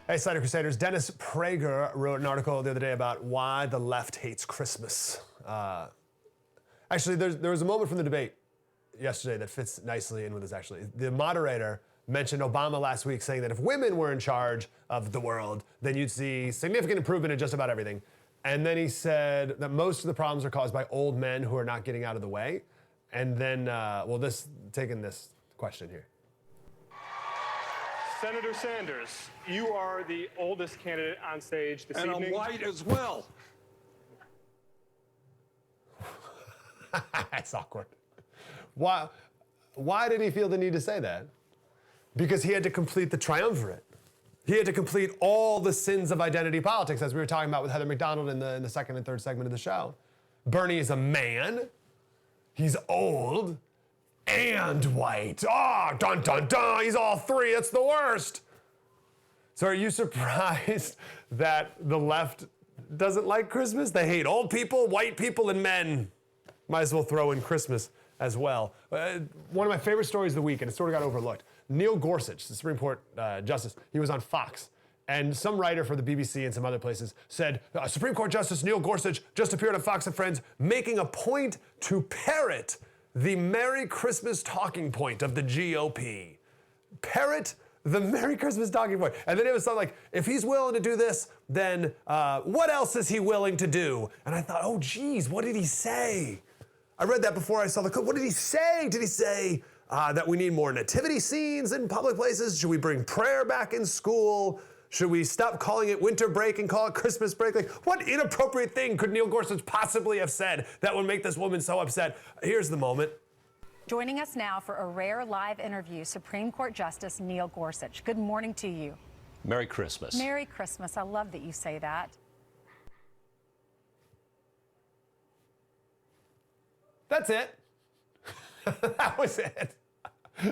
Hey, Slater Crusaders. Dennis Prager wrote an article the other day about why the left hates Christmas. Actually, there was a moment from the debate yesterday that fits nicely in with this, actually. The moderator mentioned Obama last week saying that if women were in charge of the world, then you'd see significant improvement in just about everything. And then he said that most of the problems are caused by old men who are not getting out of the way. And then, taking this question here. Senator Sanders, you are the oldest candidate on stage this evening. And I'm white as well. That's awkward. Why did he feel the need to say that? Because he had to complete the triumvirate. He had to complete all the sins of identity politics, as we were talking about with Heather McDonald in the second and third segment of the show. Bernie is a man. He's old. And white. Oh, dun, dun, dun. He's all three. That's the worst. So are you surprised that the left doesn't like Christmas? They hate old people, white people, and men. Might as well throw in Christmas as well. One of my favorite stories of the week, and it sort of got overlooked. Neil Gorsuch, the Supreme Court Justice, he was on Fox. And some writer for the BBC and some other places said, Supreme Court Justice Neil Gorsuch just appeared on Fox and Friends making a point to parrot the Merry Christmas talking point of the GOP. Parrot the Merry Christmas talking point. And then it was something like, if he's willing to do this, then what else is he willing to do? And I thought, oh geez, what did he say? I read that before I saw the clip. What did he say? Did he say that we need more nativity scenes in public places? Should we bring prayer back in school? Should we stop calling it winter break and call it Christmas break? Like, what inappropriate thing could Neil Gorsuch possibly have said that would make this woman so upset? Here's the moment. Joining us now for a rare live interview, Supreme Court Justice Neil Gorsuch. Good morning to you. Merry Christmas. Merry Christmas. I love that you say that. That's it. That was it.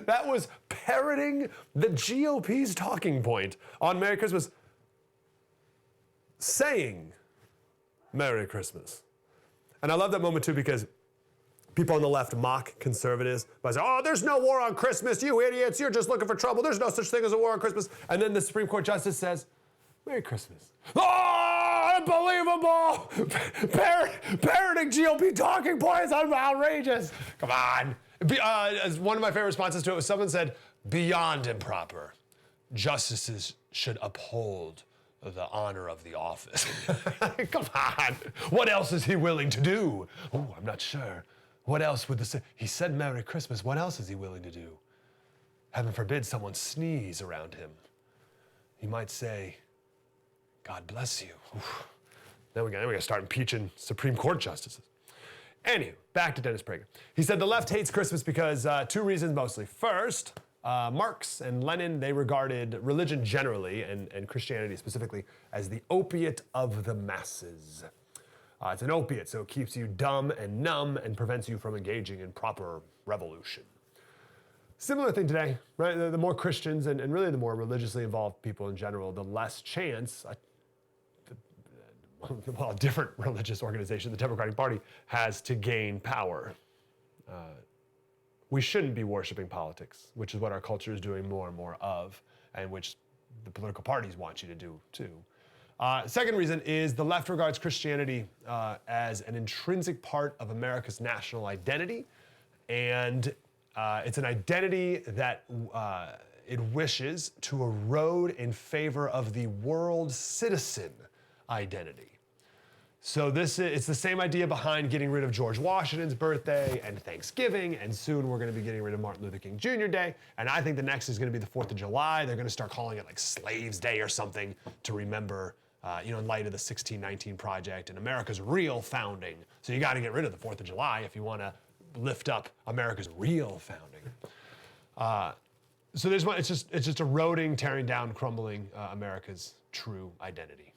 That was parroting the GOP's talking point on Merry Christmas, saying Merry Christmas. And I love that moment too, because people on the left mock conservatives by saying, oh, there's no war on Christmas, you idiots, you're just looking for trouble, there's no such thing as a war on Christmas. And then the Supreme Court Justice says, Merry Christmas. Oh, unbelievable! Parroting GOP talking points, outrageous. Come on. As one of my favorite responses to it was someone said, beyond improper. Justices should uphold the honor of the office. Come on. What else is he willing to do? Oh, I'm not sure. What else would he said Merry Christmas. What else is he willing to do? Heaven forbid someone sneeze around him. He might say, God bless you. Oof. Then we got to start impeaching Supreme Court justices. Anyway, back to Dennis Prager. He said the left hates Christmas because two reasons mostly. First, Marx and Lenin, they regarded religion generally, and Christianity specifically, as the opiate of the masses. It's an opiate, so it keeps you dumb and numb and prevents you from engaging in proper revolution. Similar thing today, right? The more Christians and really the more religiously involved people in general, the less chance a different religious organization, the Democratic Party, has to gain power. We shouldn't be worshiping politics, which is what our culture is doing more and more of, and which the political parties want you to do too. Second reason is the left regards Christianity as an intrinsic part of America's national identity, and it's an identity that it wishes to erode in favor of the world citizen identity. So it's the same idea behind getting rid of George Washington's birthday and Thanksgiving, and soon we're going to be getting rid of Martin Luther King Jr. Day, and I think the next is going to be the 4th of July. They're going to start calling it like Slaves Day or something to remember, in light of the 1619 Project and America's real founding. So you got to get rid of the 4th of July if you want to lift up America's real founding. So it's just eroding, tearing down, crumbling America's true identity.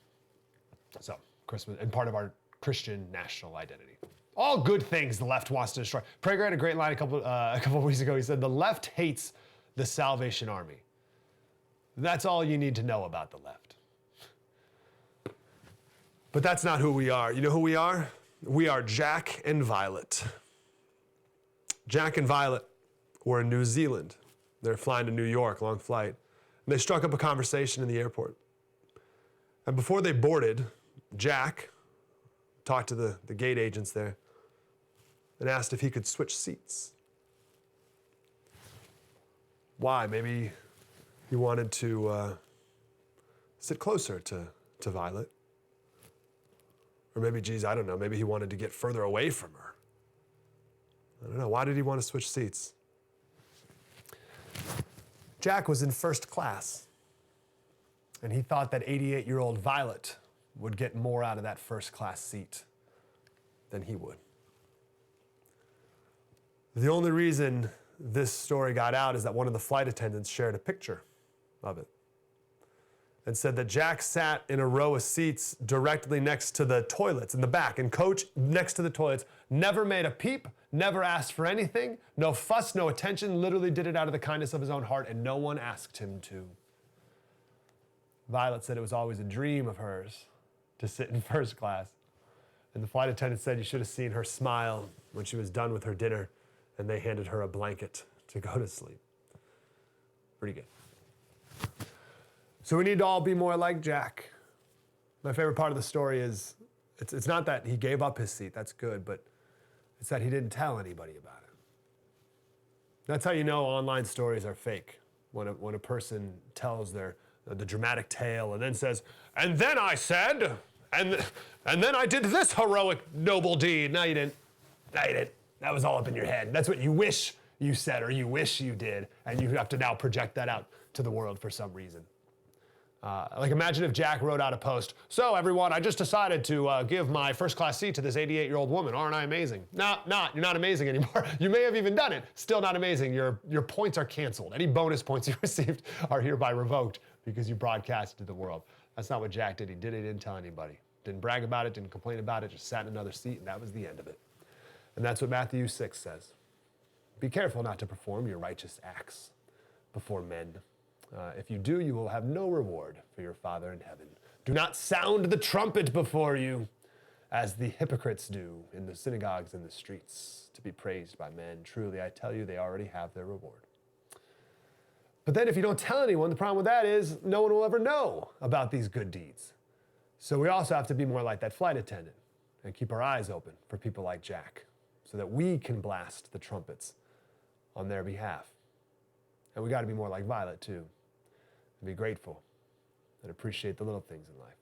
So Christmas, and part of our Christian national identity. All good things the left wants to destroy. Prager had a great line a couple of weeks ago. He said, the left hates the Salvation Army. That's all you need to know about the left. But that's not who we are. You know who we are? We are Jack and Violet. Jack and Violet were in New Zealand. They're flying to New York, long flight. And they struck up a conversation in the airport. And before they boarded, Jack talked to the gate agents there and asked if he could switch seats. Why? Maybe he wanted to sit closer to Violet. Or maybe, geez, I don't know, maybe he wanted to get further away from her. I don't know. Why did he want to switch seats? Jack was in first class, and he thought that 88-year-old Violet would get more out of that first class seat than he would. The only reason this story got out is that one of the flight attendants shared a picture of it and said that Jack sat in a row of seats directly next to the toilets in the back, and Coach next to the toilets never made a peep, never asked for anything, no fuss, no attention, literally did it out of the kindness of his own heart, and no one asked him to. Violet said it was always a dream of hers to sit in first class. And the flight attendant said you should have seen her smile when she was done with her dinner and they handed her a blanket to go to sleep. Pretty good. So we need to all be more like Jack. My favorite part of the story is, it's not that he gave up his seat, that's good, but it's that he didn't tell anybody about it. That's how you know online stories are fake. When a person tells the dramatic tale and then says, and then I said, and then I did this heroic, noble deed. No, you didn't. No, you didn't. That was all up in your head. That's what you wish you said or you wish you did, and you have to now project that out to the world for some reason. Like imagine if Jack wrote out a post, so everyone, I just decided to give my first class seat to this 88-year-old woman. Aren't I amazing? No, you're not amazing anymore. You may have even done it. Still not amazing. Your points are canceled. Any bonus points you received are hereby revoked because you broadcast to the world. That's not what Jack did. He didn't tell anybody. Didn't brag about it, didn't complain about it, just sat in another seat, and that was the end of it. And that's what Matthew 6 says. Be careful not to perform your righteous acts before men. If you do, you will have no reward for your Father in heaven. Do not sound the trumpet before you, as the hypocrites do in the synagogues and the streets, to be praised by men. Truly, I tell you, they already have their reward. But then if you don't tell anyone, the problem with that is no one will ever know about these good deeds. So we also have to be more like that flight attendant and keep our eyes open for people like Jack so that we can blast the trumpets on their behalf. And we got to be more like Violet, too. And be grateful and appreciate the little things in life.